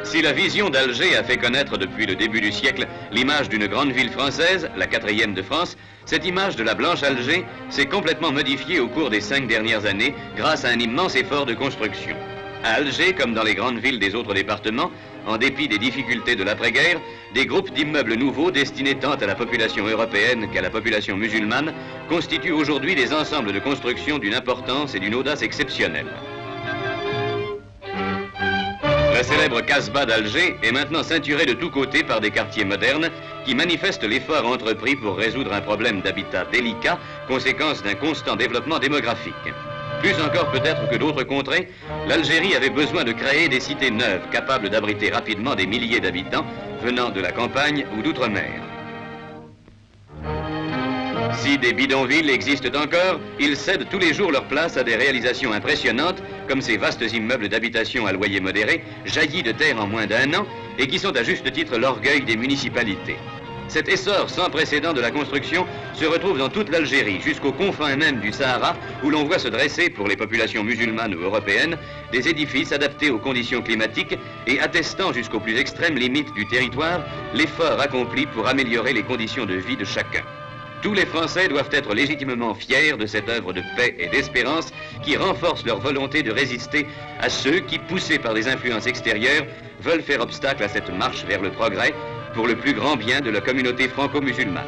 Si la vision d'Alger a fait connaître depuis le début du siècle l'image d'une grande ville française, la 4e de France, cette image de la Blanche Alger s'est complètement modifiée au cours des 5 dernières années grâce à un immense effort de construction. À Alger, comme dans les grandes villes des autres départements, en dépit des difficultés de l'après-guerre, des groupes d'immeubles nouveaux destinés tant à la population européenne qu'à la population musulmane constituent aujourd'hui des ensembles de construction d'une importance et d'une audace exceptionnelles. La célèbre Casbah d'Alger est maintenant ceinturée de tous côtés par des quartiers modernes qui manifestent l'effort entrepris pour résoudre un problème d'habitat délicat, conséquence d'un constant développement démographique. Plus encore peut-être que d'autres contrées, l'Algérie avait besoin de créer des cités neuves capables d'abriter rapidement des milliers d'habitants venant de la campagne ou d'outre-mer. Si des bidonvilles existent encore, ils cèdent tous les jours leur place à des réalisations impressionnantes, comme ces vastes immeubles d'habitation à loyer modéré, jaillis de terre en moins d'1 an, et qui sont à juste titre l'orgueil des municipalités. Cet essor sans précédent de la construction se retrouve dans toute l'Algérie, jusqu'aux confins même du Sahara, où l'on voit se dresser, pour les populations musulmanes ou européennes, des édifices adaptés aux conditions climatiques et attestant jusqu'aux plus extrêmes limites du territoire l'effort accompli pour améliorer les conditions de vie de chacun. Tous les Français doivent être légitimement fiers de cette œuvre de paix et d'espérance qui renforce leur volonté de résister à ceux qui, poussés par des influences extérieures, veulent faire obstacle à cette marche vers le progrès pour le plus grand bien de la communauté franco-musulmane.